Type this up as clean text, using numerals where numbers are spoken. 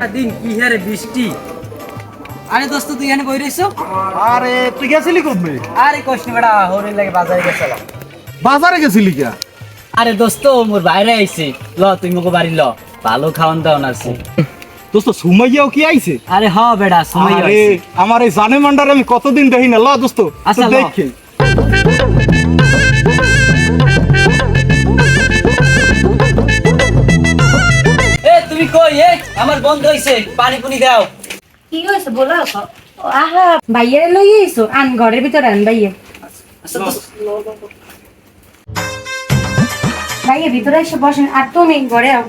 দিন কি হারে বৃষ্টি। আরে দোস্ত তুই এখানে বই রইছো? আরে তুই গেছিলি কবে? আরে কষ্ট বেড়া হরির লাগে বাজারে গেছিলাম। বাজারে গেছিলি কে? আরে দোস্ত মোর বাইরে আইছে, ল তুই মোকে বাড়ি ল, ভালো খাওয়ান দাওয়ান আছে। দোস্ত সুমাইয়াও কি আইছে? আরে হ বেড়া সময় আরে হইছে। আমার এই জানে মান্ডারে আমি কতদিন দেখি না। ল দোস্ত আচ্ছা, ল। দেখে এ তুমি কই? আমার বন্ধ হইছে, পানি পুনি দাও। কি হয়েছে বলো? আহা ভাইয়ের লই আইছো, আন ঘরের ভিতরে আন ভাইয়ে। আচ্ছা দোস্ত, ভাইয়ের ভিতরে এসে বসেন, আর তো নেই ঘরে আও।